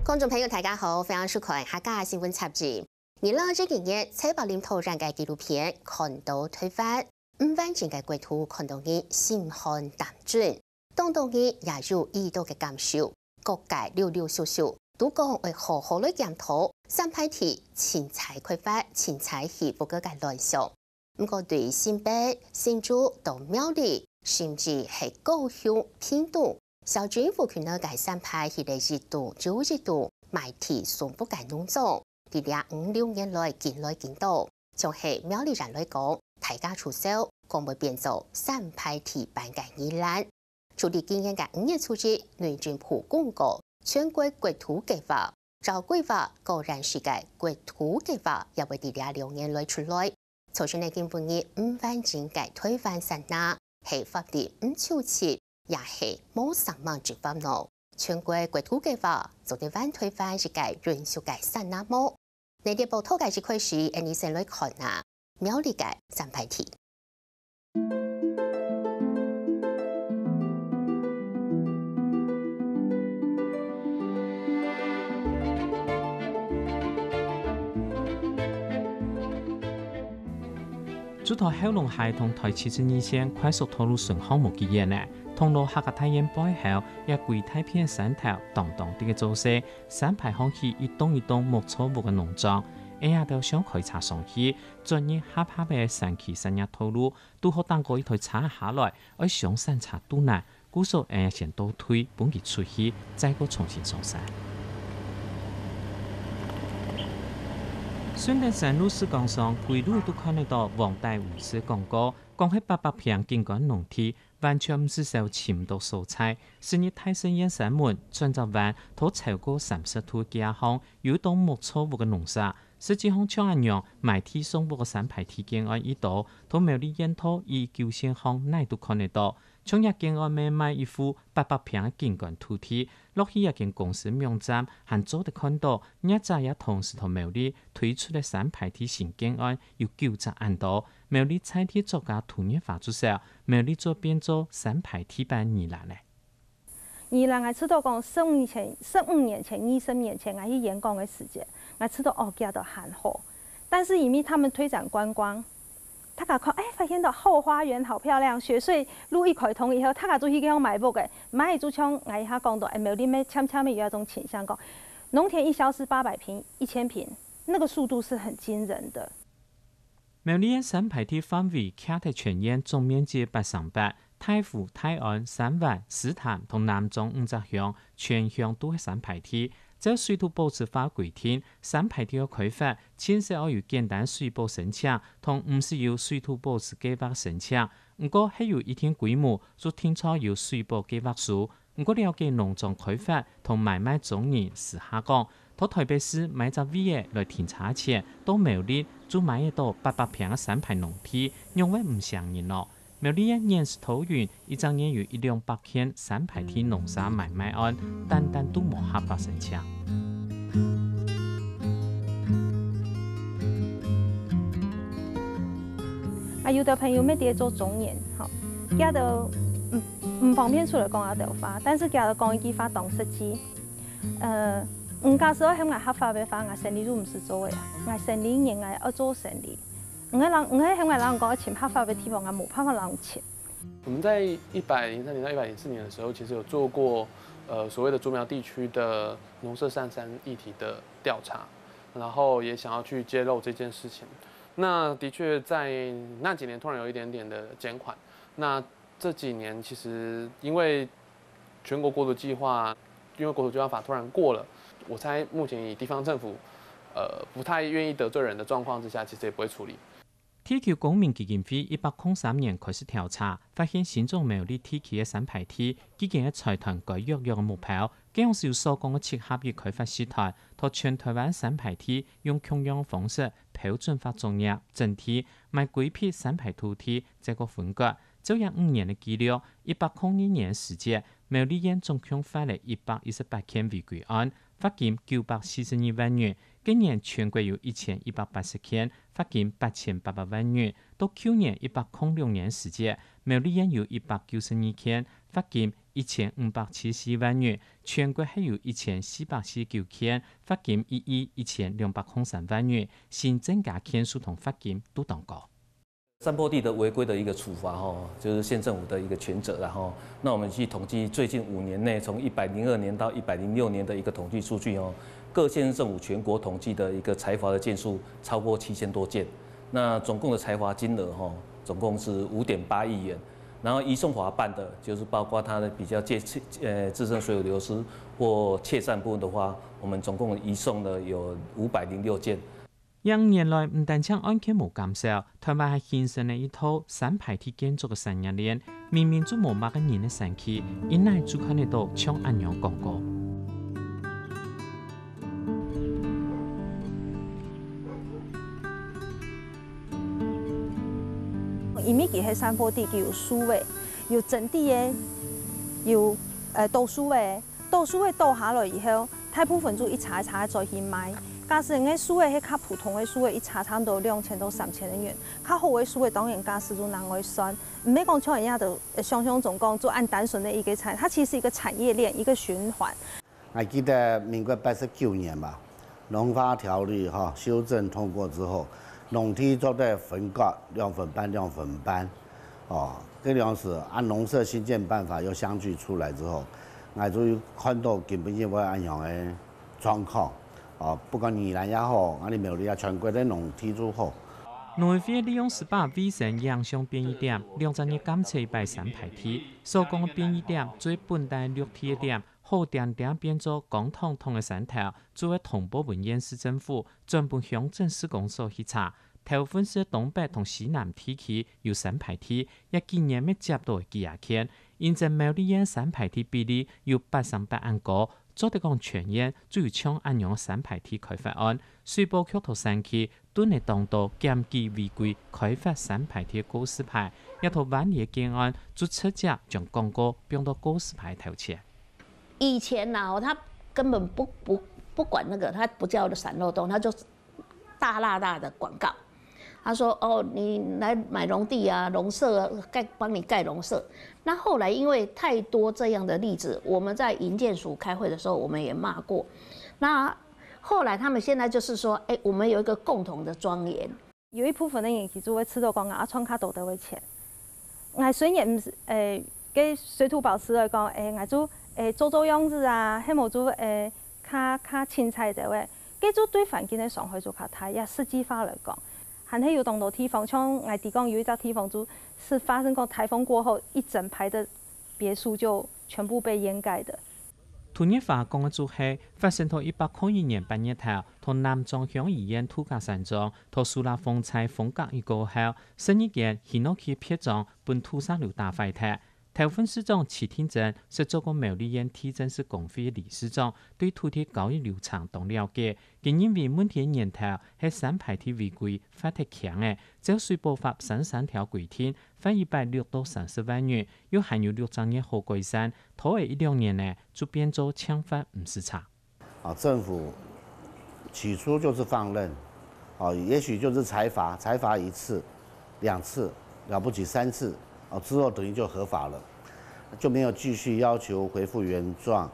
观众朋友，大家好，欢迎收看客家新闻杂志。而呢，这几年采访领头人嘅纪录片《看到推翻》，5萬前嘅國土看到佢心寒膽準，當到佢也有意到嘅感受，各界寥寥少少，都講會好好嚟檢討三派題錢財開發、錢財起伏嘅亂象。不過對新北、新竹到苗栗，甚至係高雄、屏東。小政府權呢改三派系列制度、九制度，賣地從不改農種，喺5、6年來見來見到，從係苗栗人來講，大家出手，講會變做三派地辦嘅議欄。處理今年嘅5年初期，內政部公告全國國土計劃，照規劃果然是嘅國土計劃，也會喺6年來出來。措施呢根本以5萬件嘅推翻散那，係法律唔超切。也係冇什麼執法咯。全國國土計劃昨天反推翻是個人數嘅散那麼。內地報土計是開始，你先來看啊，苗栗嘅三派題。主台後龍系統台72線快速道路順項目嘅嘢呢？通路客家體驗背後，一規太片山頭當當啲嘅造勢，山排空氣一棟一棟木草木嘅農莊，下到想開車上去，專業下嘅山區山野道路，都好當過一台車下來，而上山車都難，故數先倒退，本佢出去，再個重新上山。順德山路市港上，規路都看得到黃帶護士廣告，講係800平景觀農地。完全唔是受潛毒素材，是日泰山燕山門轉入灣土超過30度嘅項，有當木草木嘅農沙，實際上像一樣賣地送木嘅山排地境外一度，同苗栗煙土以舊線項內都看得到。從日境外買賣一戶800平嘅景觀土地，落去一間公司網站，還早得看到，一早也同時同苗栗推出嘅山排地新境案有90案多。苗栗採地作家土年發出時，苗栗做變做山排地辦議欄咧。議欄我知道講15年前、20年前我去演講嘅時間，我知道家都很好，但是因為他們推展觀光，大家看發現到後花園好漂亮，雪隧路一開通以後，大家就去嗰樣買屋嘅，買就像我一下講到，苗栗咩悄悄咪有一種傾向講，農田一小時800平、1000平，那個速度是很驚人的。苗栗山排地範圍徛在全縣總面積838，太湖、泰安、三灣、獅潭同南莊5個鄉，全鄉都係山排地。照水土保持法規定，山排地嘅開發，先是要有簡單水保申請，同唔是有水土保持計劃申請。不過係有一定規模，就聽錯有水保計劃書。不過了解農莊開發同買賣總人私下講，到台北市買隻 V 來停車錢，到苗栗就買得到800平嘅山排農地，因為唔相應咯。苗栗嘅年事桃園一整年有100-200件山排地農沙買賣案，單單都冇合法申請。有的朋友咩啲做總研，好，家都唔方便出來講下條法，但是家都講一句法當實際。唔假使我喺我合法嘅法，我生意都唔是做嘅，我生意人我要做生意。唔係喺我人講簽合法嘅地方，我冇辦法讓簽。我們在103年到104年的時候，其實有做過所謂的竹苗地區的農舍上山議題的調查，然後也想要去揭露這件事情。那的確在那幾年突然有一點點的減緩。那這幾年其實因為全國國土計劃，因為國土計劃法突然過了，我猜目前以地方政府不太願意得罪人的狀況之下，其實也不會處理。地球公民基金會103年開始調查，發現新莊苗栗地區嘅山排地，基建嘅財團改約嘅目標，這樣是所講嘅契合與開發時代，同全台灣山排地用同樣方式標準化種業整體賣規批山排土地這個分割。這樣5年嘅記錄，102年時節，苗栗縣總共發了118件違規案，罰金942萬元。今年全國有1180件，罰金8800萬元。到去年106年時節，苗栗縣有192件，罰金1574万元，全国还有1449件，罚金1亿1203万元，新增加件数同罚金都当高。山坡地的违规的一个处罚就是县政府的一个权责，然后那我们去统计最近5年内，从102年到106年的一个统计数据各县政府全国统计的一个裁罚的件数超过7000多件，那总共的裁罚金额总共是5.8亿元。然后移送法办的，就是包括它的比较自身水有流失或窃占部分的话，我们总共移送了有506件。近年來唔單止案件冇減少，台灣係形成了一套三排鐵建築嘅產業鏈，明明做冇乜嘅人嘅神奇，因乃就看得到像安樣廣告。因為佢喺山坡地，佢有樹位，有整地嘅，有倒樹位，倒樹位倒下來以後，大部分就一茬一茬再去賣。假使嘅樹位係較普通嘅樹位，一茬差唔多2000到3000元。較好嘅樹位當然假使就難為算，唔係講像人家就想象中講就按單純的一個產，它其實是一個產業鏈，一個循環。我記得民國89年吧，農法條例修正通過之後，農地做在分割2分班2分班，這樣是按農社新建辦法又相繼出來之後，我就看到根本就冇按樣嘅狀況。不管宜蘭也好，我哋苗栗也全國的農地都好。農委會利用18衛生影像變異點，2日監測130排鐵，所講嘅變異點最本地綠體嘅點，好點點變做光禿禿嘅山頭，作為同步文縣市政府專門鄉鎮施工所去查。台灣市東北同西南地區有3排鐵，也今年未接到幾廿件，現在苗栗縣3排鐵比例有88按高。做得講全縣就有搶安陽3排鐵開發案，水保局同山區都係當到檢舉違規開發3排鐵告示牌，一套萬里嘅建案就直接將廣告變到告示牌頭前。以前他根本不管那個，他不叫閃漏洞，他就大的廣告。他說：“你來買農地啊，農舍啊，幫你蓋農舍。”那後來因為太多這樣的例子，我們在營建署開會的時候，我們也罵過。那後來他們現在就是說，我們有一個共同的莊嚴。有一部分的人其實會知道講啊，創卡道德會錢。我雖然唔給水土保持來講，我就做樣子啊，希望就較青菜這位，佢就對環境的傷害就較大。也實際化來講。還係有當到地方，像我地講有一個地方，就是發生過颱風過後，一整排的別墅就全部被掩蓋的。土熱化講嘅就係發生到101年8月頭，同南莊鄉醫院土家山莊同蘇拉風采風格一過後，11件希諾去撇裝本土沙流大廢鐵。台灣市長齊天正是做過苗栗縣地政士公會理事長，對土地交易流程當了解。佢認為問題源頭係3排鐵違規罰得強嘅，照水保法33條規定，罰106到30萬元，又含有6張嘅好改善，頭尾1-2年呢就變做槍罰50場。政府起初就是放任，也許就是裁罰1次、2次，了不起3次。之後等於就合法了，就沒有繼續要求恢復原狀，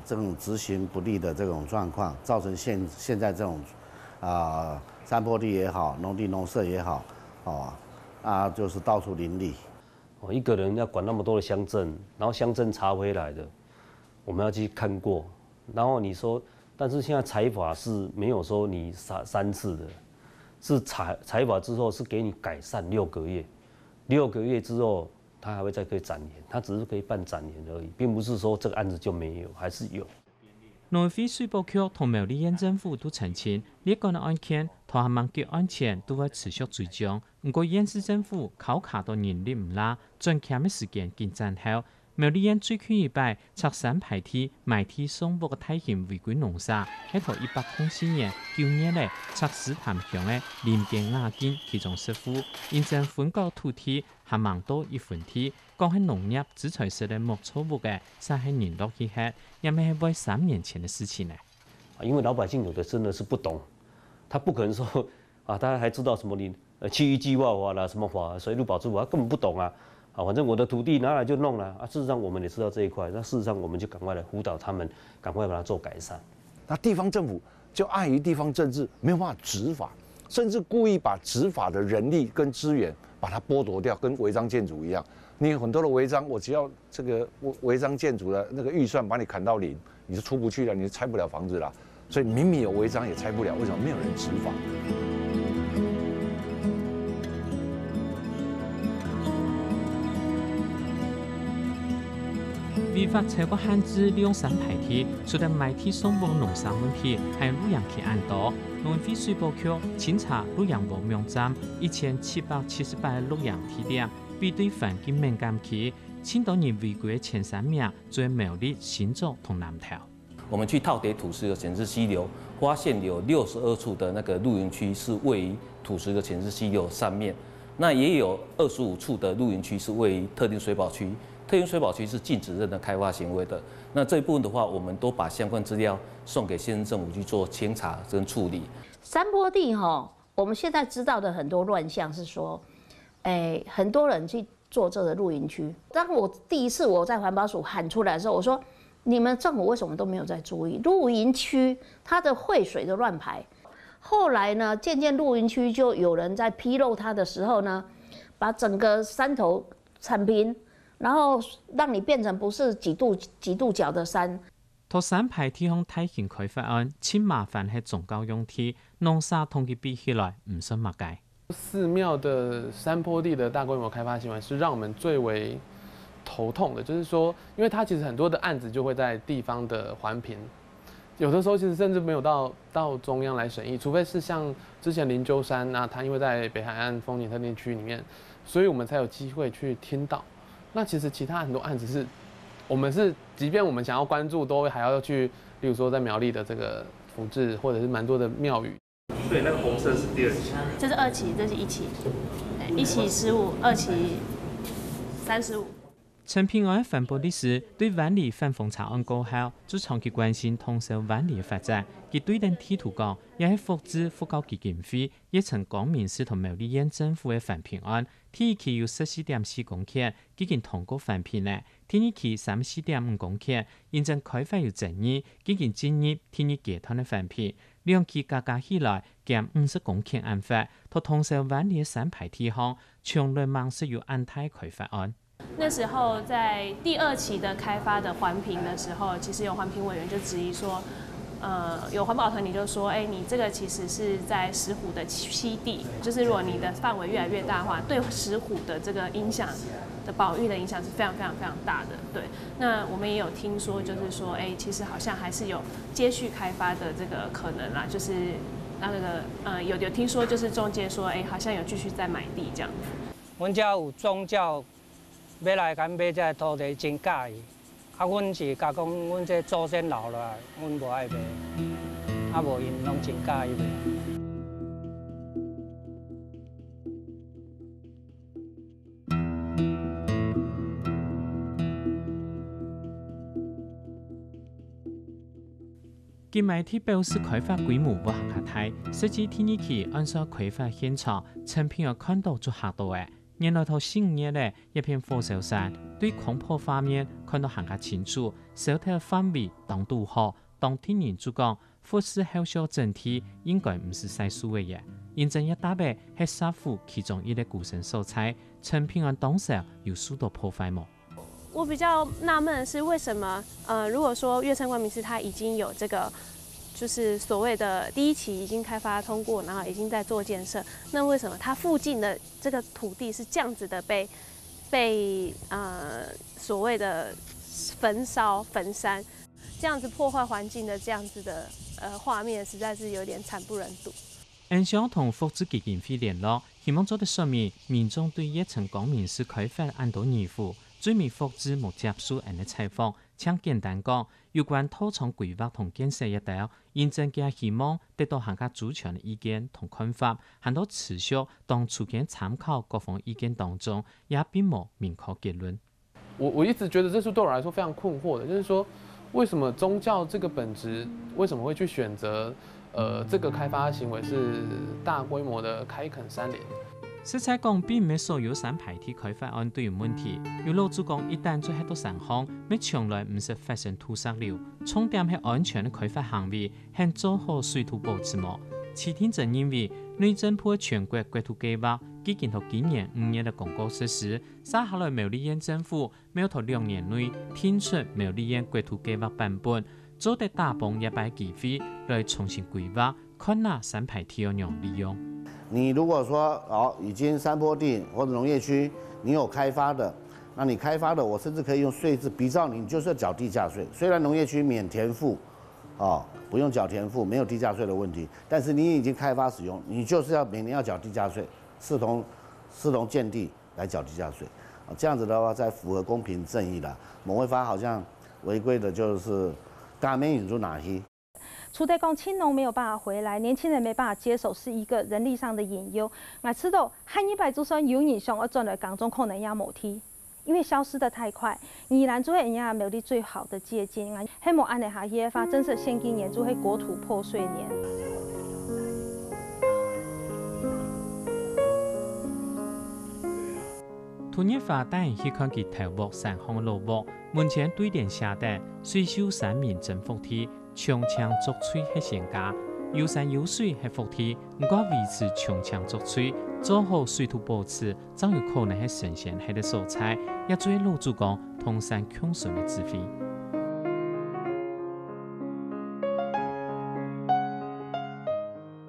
這種執行不力的這種狀況，造成現在這種山坡地也好，農地農舍也好，就是到處林立。一個人要管那麼多的鄉鎮，然後鄉鎮查回來的，我們要去看過，然後你說，但是現在裁罰是沒有說你3次的，是裁罰之後是給你改善6個月。6個月之後，他還會再可以展延，他只是可以辦展延而已，並不是說這個案子就沒有，還是有。農委會水保局同苗栗縣政府都澄清，呢個案件同下網腳案前都會持續追蹤。不過縣市政府考卡到人力唔拉，盡欠嘅時間見戰後，苗栗縣最近一擺拆3排鐵賣鐵送貨嘅大型違規農舍，喺頭104年9月咧拆石潭鄉嘅林邊亞建其中師傅，現正分割土地下網多1分地，講係農業只材質嘅冇錯誤嘅，實係人落去吃，也咪係為3年前嘅事情呢。因為老百姓有的真的是不懂，他不可能說大家還知道什麼區域計劃法啦、什麼法、水土保持法，他根本不懂啊。啊，反正我的土地拿来就弄了啊。事实上我们也知道这一块，那事实上我们就赶快来辅导他们，赶快把它做改善。那地方政府就碍于地方政治没有办法执法，甚至故意把执法的人力跟资源把它剥夺掉，跟违章建筑一样。你有很多的违章，我只要这个违章建筑的那个预算把你砍到0，你就出不去了，你就拆不了房子了。所以明明有违章也拆不了，为什么？没有人执法。违法超过限制利用山排体，除了埋体送往农山问题，还有路洋气案多。农委会水保局清查路洋无名站1778个路洋地点，比对环境敏感区，青岛人违规前3名做苗栗、新竹同南投。我们去套叠土石的浅势溪流，发现有62处的那个露营区是位于土石的浅势溪流上面，那也有25处的露营区是位于特定水保区。特定水保区是禁止任何开发行为的。那这一部分的话，我们都把相关资料送给县政府去做清查跟处理。山坡地我们现在知道的很多乱象是说，很多人去做这个露营区。当我第一次我在环保署喊出来的时候，我说你们政府为什么都没有在注意露营区它的汇水的乱排？后来呢，渐渐露营区就有人在披露它的时候呢，把整个山头铲平。然后让你变成不是几度角的山。土山排体向大型开发案，真麻烦係宗教用地，农沙统计比起来唔算物解。寺庙的山坡地的大规模开发行为是让我们最为头痛的，就是说，因为它其实很多的案子就会在地方的环评，有的时候其实甚至没有到中央来审议，除非是像之前灵鹫山啊，它因为在北海岸风景特定区里面，所以我们才有机会去听到。那其实其他很多案子是，我们是即便我们想要关注，都还要去，例如说在苗栗的这个福智，或者是蛮多的庙宇。所以那个红色是第2期，这是2期，这是1期，1期15，2期35。陈平安反驳律师对万里反封查案过后，就長期關心通州萬里嘅發展。佢對人地圖講，也係福智福教基金會也曾光明市同苗栗縣政府嘅反評案，第1期有14.4公頃，已經通過反評咧；第2期34.5公頃，現正開發有爭議，已經進入第2階段嘅反評。2期加起來減50公頃案發，同通州萬里嘅山排地項，從來冇是有安泰開發案。那时候在第2期的开发的環評的時候，其實有環評委員就質疑說，有環保團體就說，你這個其實是在石虎的棲地，就是如果你的範圍越來越大的話，對石虎的這個影響的保育的影響是非常非常非常大的。對，那我們也有聽說，就是說，其實好像還是有接續開發的這個可能啦，就是那個有聽說，就是中介說，好像有繼續在買地這樣子。阮遮有宗教。要来甲买这土地真介意，阮是甲讲，阮这祖先留落来，阮无爱买，无因拢真介意买。金媒體表示開發規模不合大，實際第2期按照開發現場，成片有看到就嚇到嘅。原來頭4、5年咧，一片火燒山，對空坡畫面看到更加清楚，燒頭範圍當度好。當地人就講，佛寺後小整體應該唔是細數嘅嘢。現正一大筆係沙湖其中一個古城所在，陳平安當時有受到破壞冇？我比較納悶的是，為什麼如果說月城光明寺它已經有這個。就是所謂的第1期已經開發通過，然後已經在做建設。那為什麼它附近的這個土地是這樣子的被所謂的焚燒、焚山，這樣子破壞環境的這樣子的畫面，實在是有點慘不忍睹。安想同福智基金會聯絡，希望做得說明民眾對月城光明寺開發案多疑惑。最美福智冇接受人嘅採訪，請簡單講有關土廠規劃同建設一道，現正嘅希望得到行家主權嘅意見同看法，很多持續當初見參考各方意見當中，也並冇明確結論。我一直覺得這是對我來說非常困惑的，就是說為什麼宗教這個本質為什麼會去選擇這個開發行為是大規模的開墾山林？实在讲，并唔係所有三排體開發案都有問題。有老主講，一旦做喺多上項，咪從來唔是發生土石流。重點係安全嘅開發行為，係做好水土保持膜。市天正認為，內政府嘅全國國土計劃基建同今年5年嘅公告實施，接下來苗栗縣政府要到2年內推出苗栗縣國土計劃版本，做得大泵100機會來重新規劃，看哪三排體要用利用。你如果說已經山坡地或者農業區你有開發的，那你開發的我甚至可以用稅制比照你就是要繳地價稅。雖然農業區免田賦，不用繳田賦，沒有地價稅的問題，但是你已經開發使用，你就是要每年要繳地價稅，視同建地來繳地價稅。這樣子的話才符合公平正義的。某位發好像違規的就是大面引入哪些？除了讲青農沒有辦法回來，年輕人沒辦法接手，是一個人力上的隱憂。我知道漢一百就算有影響，而轉來港中可能要某梯，因為消失得太快。宜蘭做係人家苗栗最好的借鑑啊，希望安尼下嘢發真實現今年做係國土破碎年。土熱化帶人去看佢頭目3項路目，門前對聯寫得水秀山民真福地。長槍竹槌係先家，有山有水係福地，唔過維持長槍竹槌，做好水土保持，真有可能係神仙係嘅素材，也做老主講通山強順嘅智慧。